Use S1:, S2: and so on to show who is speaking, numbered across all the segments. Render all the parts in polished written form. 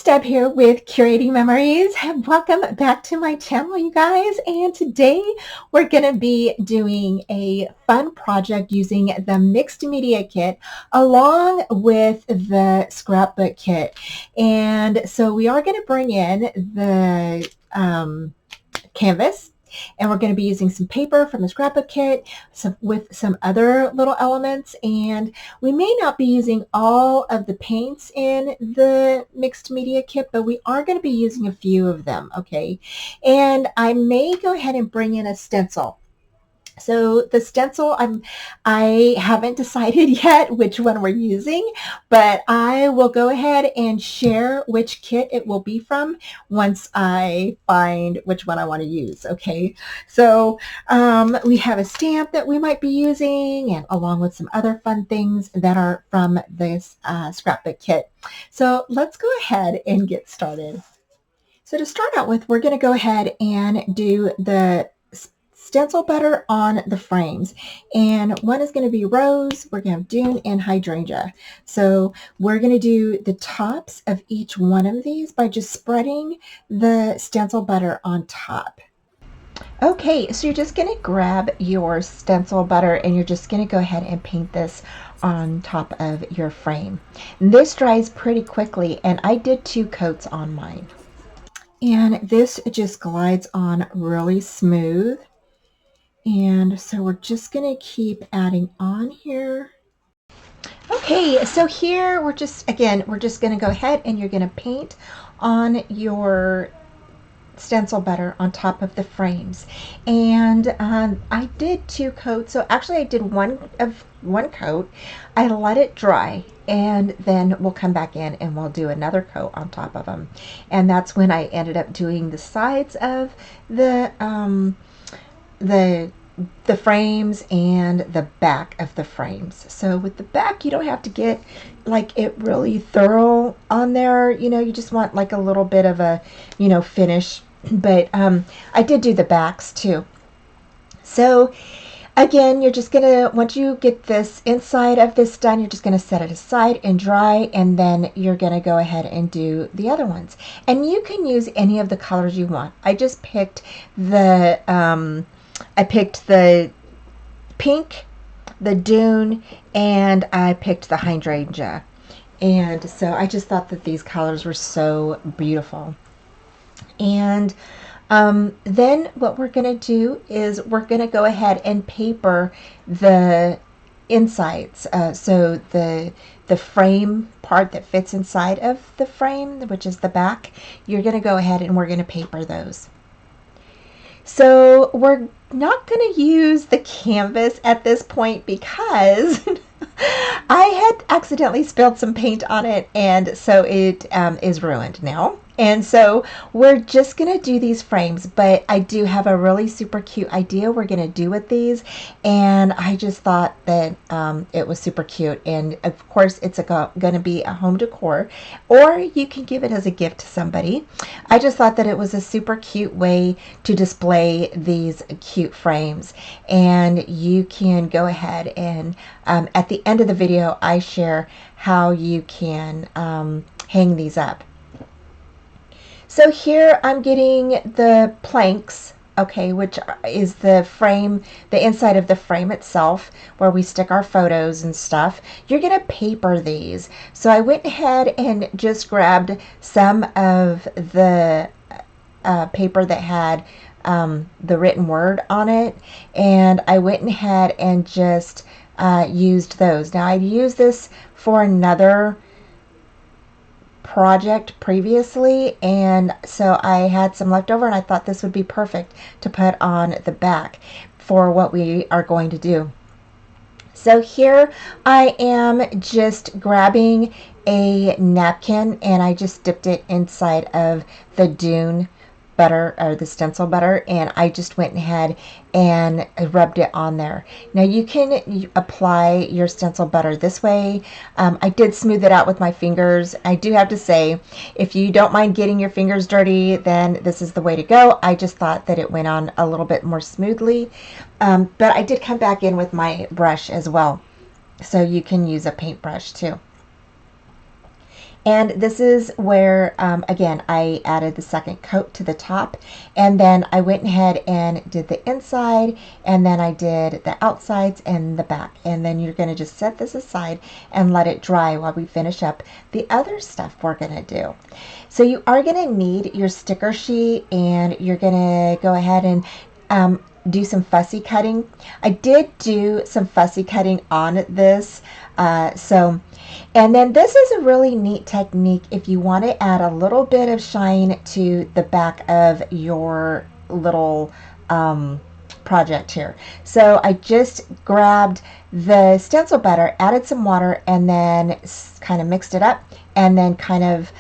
S1: Deb here with Curating Memories. Welcome back to my channel, you guys. And today we're going to be doing a fun project using the mixed media kit along with the scrapbook kit. And so we are going to bring in the canvas, and we're going to be using some paper from the scrapbook kit with some other little elements, and we may not be using all of the paints in the mixed media kit, but we are going to be using a few of them, okay? And I may go ahead and bring in a stencil. So the stencil, I haven't decided yet which one we're using, but I will go ahead and share which kit it will be from once I find which one I want to use, okay? So we have a stamp that we might be using, and along with some other fun things that are from this scrapbook kit. So let's go ahead and get started. So to start out with, we're going to go ahead and do the stencil butter on the frames, and one is going to be rose, we're going to have dune, and hydrangea. So we're going to do the tops of each one of these by just spreading the stencil butter on top. Okay, so you're just going to grab your stencil butter and you're just going to go ahead and paint this on top of your frame. This dries pretty quickly, and I did 2 coats on mine, and this just glides on really smooth. And so we're just going to keep adding on here. Okay, so here we're just going to go ahead and you're going to paint on your stencil butter on top of the frames. And I did 2 coats. So actually I did one coat. I let it dry, and then we'll come back in and we'll do another coat on top of them. And that's when I ended up doing the sides of the frames and the back of the frames. So with the back, you don't have to get like it really thorough on there, you just want like a little bit of a finish. But I did do the backs too. So again, you're just gonna, once you get this inside of this done, you're just gonna set it aside and dry, and then you're gonna go ahead and do the other ones. And you can use any of the colors you want. I just picked the pink, the dune, and I picked the hydrangea. And so I just thought that these colors were so beautiful. And then what we're going to do is we're going to go ahead and paper the insides. So the frame part that fits inside of the frame, which is the back, you're going to go ahead and we're going to paper those. So we're not going to use the canvas at this point because I had accidentally spilled some paint on it, and so it is ruined now. And so we're just going to do these frames, but I do have a really super cute idea we're going to do with these, and I just thought that it was super cute. And of course it's going to be a home decor, or you can give it as a gift to somebody. I just thought that it was a super cute way to display these cute frames, and you can go ahead and at the end of the video I share how you can hang these up. So here I'm getting the planks, okay, which is the frame, the inside of the frame itself, where we stick our photos and stuff. You're going to paper these. So I went ahead and just grabbed some of the paper that had the written word on it, and I went ahead and just used those. Now I've used this for another project previously, and so I had some left over, and I thought this would be perfect to put on the back for what we are going to do. So here I am just grabbing a napkin, and I just dipped it inside of the dune butter, or the stencil butter, and I just went ahead and rubbed it on there. Now you can apply your stencil butter this way. I did smooth it out with my fingers. I do have to say, if you don't mind getting your fingers dirty, then this is the way to go. I just thought that it went on a little bit more smoothly, but I did come back in with my brush as well, so you can use a paintbrush too. And this is where, again, I added the second coat to the top, and then I went ahead and did the inside, and then I did the outsides and the back. And then you're going to just set this aside and let it dry while we finish up the other stuff we're going to do. So you are going to need your sticker sheet, and you're going to go ahead and do some fussy cutting. I did do some fussy cutting on this. And then this is a really neat technique if you want to add a little bit of shine to the back of your little project here. So I just grabbed the stencil butter, added some water, and then kind of mixed it up, and then kind of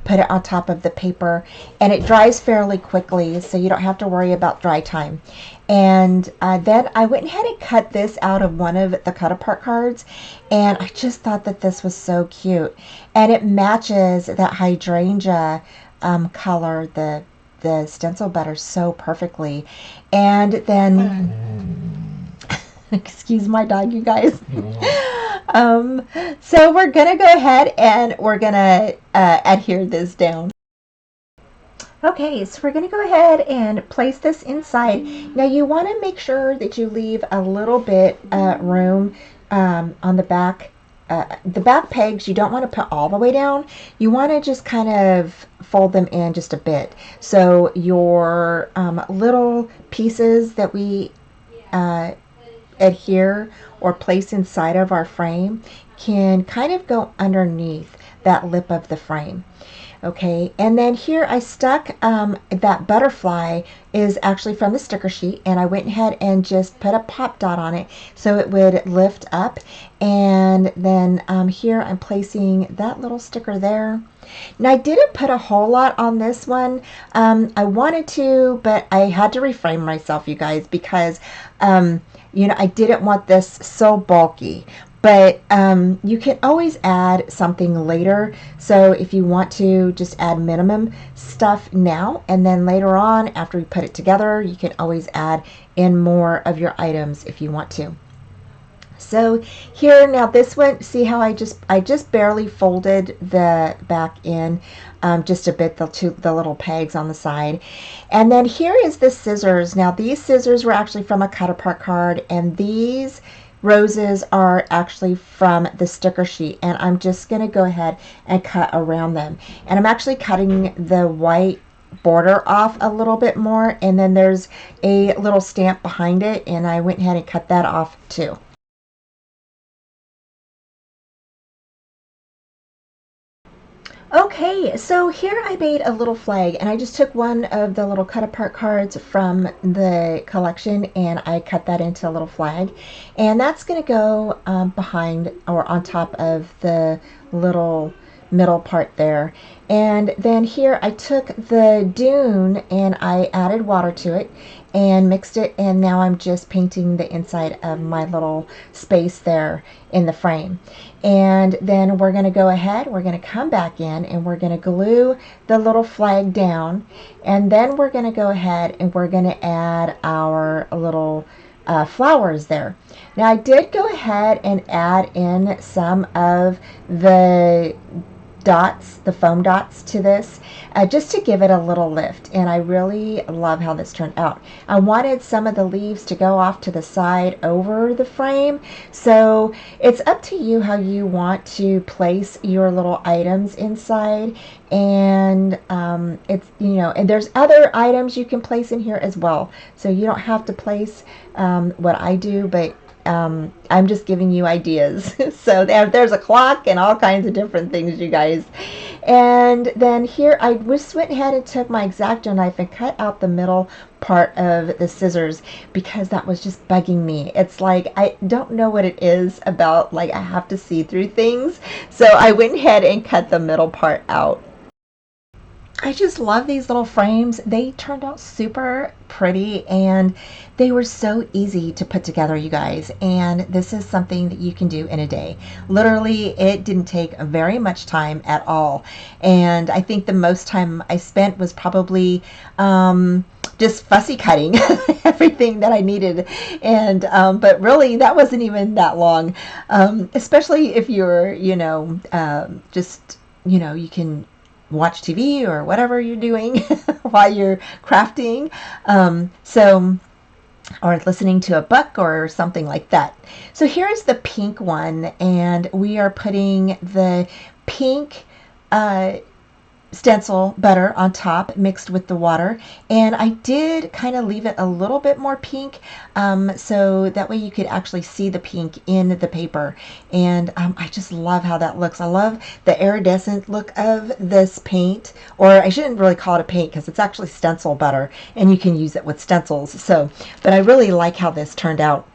S1: put it on top of the paper, and it dries fairly quickly, so you don't have to worry about dry time. And then I went ahead and cut this out of one of the cut apart cards, and I just thought that this was so cute, and it matches that hydrangea color, the stencil butter, so perfectly. And then excuse my dog, you guys. So we're gonna go ahead and we're gonna adhere this down. Okay, so we're going to go ahead and place this inside. Now you want to make sure that you leave a little bit room on the back. The back pegs, you don't want to put all the way down. You want to just kind of fold them in just a bit. So your little pieces that we adhere or place inside of our frame can kind of go underneath that lip of the frame. Okay, and then here I stuck that butterfly is actually from the sticker sheet, and I went ahead and just put a pop dot on it so it would lift up. And then here I'm placing that little sticker there. Now I didn't put a whole lot on this one. I wanted to, but I had to refrain myself, you guys, because you know, I didn't want this so bulky. But you can always add something later. So if you want to just add minimum stuff now, and then later on after we put it together, you can always add in more of your items if you want to. So here, now this one, see how I just barely folded the back in just a bit, the little pegs on the side. And then here is the scissors. Now these scissors were actually from a cut apart card, and these roses are actually from the sticker sheet, and I'm just going to go ahead and cut around them. And I'm actually cutting the white border off a little bit more, and then there's a little stamp behind it, and I went ahead and cut that off too. Okay, so here I made a little flag, and I just took one of the little cut apart cards from the collection, and I cut that into a little flag, and that's going to go behind or on top of the little middle part there. And then here I took the dune and I added water to it and mixed it, and now I'm just painting the inside of my little space there in the frame. And then we're going to go ahead, we're going to come back in, and we're going to glue the little flag down, and then we're going to go ahead and we're going to add our little flowers there. Now I did go ahead and add in some of the dots, the foam dots to this, just to give it a little lift, and I really love how this turned out. I wanted some of the leaves to go off to the side over the frame, so it's up to you how you want to place your little items inside. And it's, you know, and there's other items you can place in here as well, so you don't have to place what I do, but I'm just giving you ideas. So there's a clock and all kinds of different things, you guys. And then here I just went ahead and took my X-Acto knife and cut out the middle part of the scissors, because that was just bugging me. It's like, I don't know what it is about, like, I have to see through things. So I went ahead and cut the middle part out. I just love these little frames. They turned out super pretty, and they were so easy to put together, you guys. And this is something that you can do in a day. Literally, it didn't take very much time at all. And I think the most time I spent was probably just fussy cutting everything that I needed. And but really, that wasn't even that long, especially if you're, you know, just you know, you can watch TV or whatever you're doing while you're crafting. So or listening to a book or something like that. So here's the pink one, and we are putting the pink stencil butter on top mixed with the water, and I did kind of leave it a little bit more pink, so that way you could actually see the pink in the paper. And I just love how that looks. I love the iridescent look of this paint, or I shouldn't really call it a paint because it's actually stencil butter and you can use it with stencils. So but I really like how this turned out.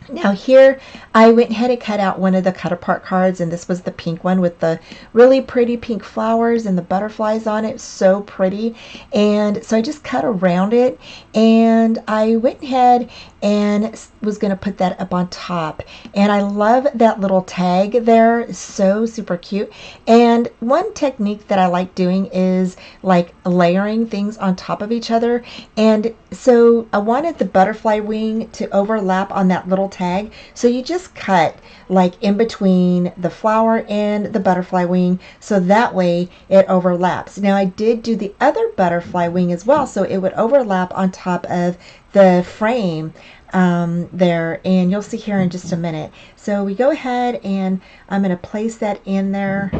S1: Now here I went ahead and cut out one of the cut apart cards, and this was the pink one with the really pretty pink flowers and the butterflies on it. So pretty. And so I just cut around it, and I went ahead and was going to put that up on top. And I love that little tag there. It's so super cute. And one technique that I like doing is like layering things on top of each other. And so I wanted the butterfly wing to overlap on that little tag. So you just cut like in between the flower and the butterfly wing, so that way it overlaps. Now I did do the other butterfly wing as well, so it would overlap on top of the frame there, and you'll see here in just a minute. So we go ahead and I'm going to place that in there.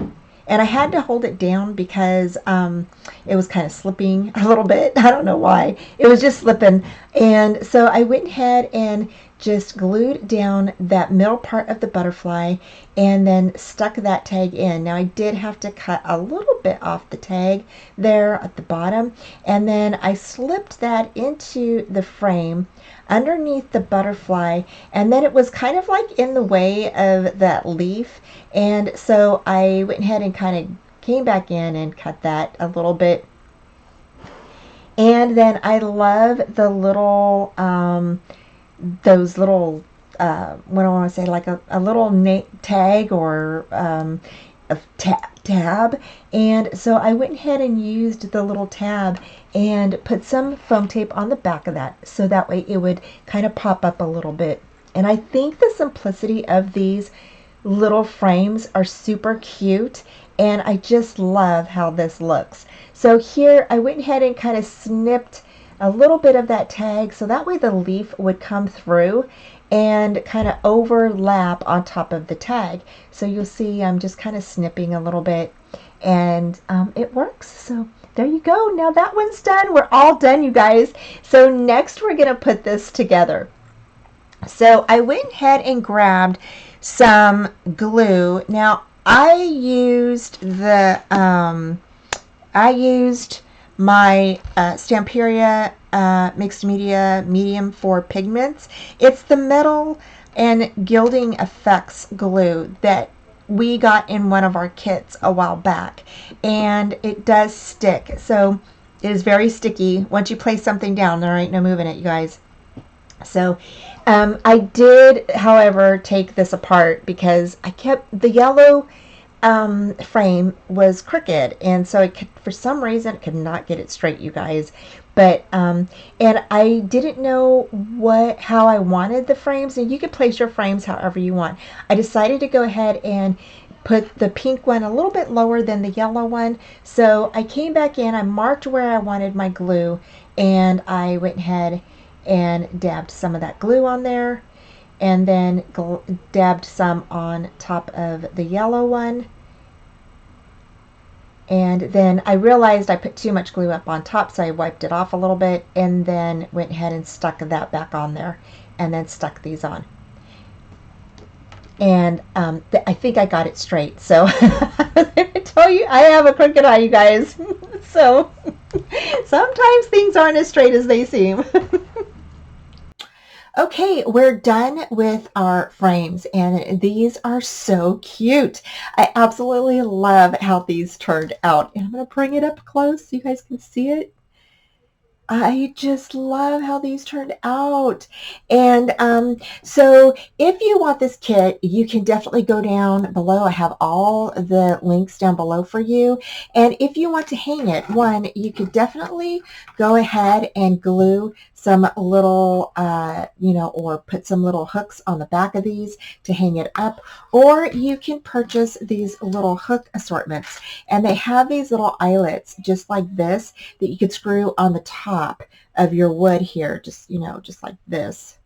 S1: And I had to hold it down because it was kind of slipping a little bit. I don't know why. It was just slipping. And so I went ahead and just glued down that middle part of the butterfly and then stuck that tag in. Now I did have to cut a little bit off the tag there at the bottom. And then I slipped that into the frame underneath the butterfly, and then it was kind of like in the way of that leaf, and so I went ahead and kind of came back in and cut that a little bit. And then I love the little those little what do I want to say, like a little tag or a tab. And so I went ahead and used the little tab and put some foam tape on the back of that, so that way it would kind of pop up a little bit. And I think the simplicity of these little frames are super cute, and I just love how this looks. So here I went ahead and kind of snipped a little bit of that tag, so that way the leaf would come through and kind of overlap on top of the tag. So you'll see I'm just kind of snipping a little bit, and it works. So there you go. Now that one's done. We're all done, you guys. So next we're going to put this together. So I went ahead and grabbed some glue. Now I used my Stamperia Mixed Media Medium 4 pigments. It's the Metal and Gilding Effects glue that we got in one of our kits a while back, and it does stick. So it is very sticky. Once you place something down, there ain't no moving it, you guys. So I did, however, take this apart because I kept the yellow frame was crooked, and so it could, for some reason, could not get it straight, you guys. But and I didn't know how I wanted the frames, and you could place your frames however you want. I decided to go ahead and put the pink one a little bit lower than the yellow one. So I came back in, I marked where I wanted my glue, and I went ahead and dabbed some of that glue on there, and then dabbed some on top of the yellow one. And then I realized I put too much glue up on top, so I wiped it off a little bit and then went ahead and stuck that back on there, and then stuck these on. And I think I got it straight. So let me tell you, I have a crooked eye, you guys. So sometimes things aren't as straight as they seem. Okay, we're done with our frames, and these are so cute. I absolutely love how these turned out. And I'm going to bring it up close so you guys can see it. I just love how these turned out. And so if you want this kit, you can definitely go down below. I have all the links down below for you. And if you want to hang it, you could definitely go ahead and glue some little, or put some little hooks on the back of these to hang it up, or you can purchase these little hook assortments, and they have these little eyelets just like this that you could screw on the top of your wood here, just like this,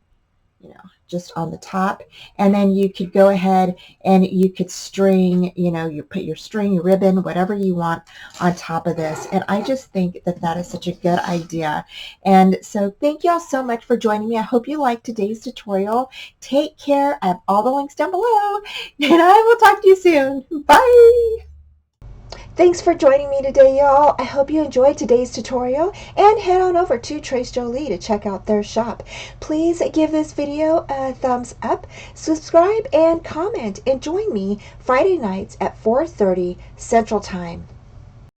S1: just on the top. And then you could go ahead and you could string, you put your string, your ribbon, whatever you want on top of this. And I just think that that is such a good idea. And so thank y'all so much for joining me. I hope you liked today's tutorial. Take care. I have all the links down below, and I will talk to you soon. Bye. Thanks for joining me today, y'all. I hope you enjoyed today's tutorial, and head on over to Trace Jolie to check out their shop. Please give this video a thumbs up, subscribe, and comment, and join me Friday nights at 4:30 Central Time.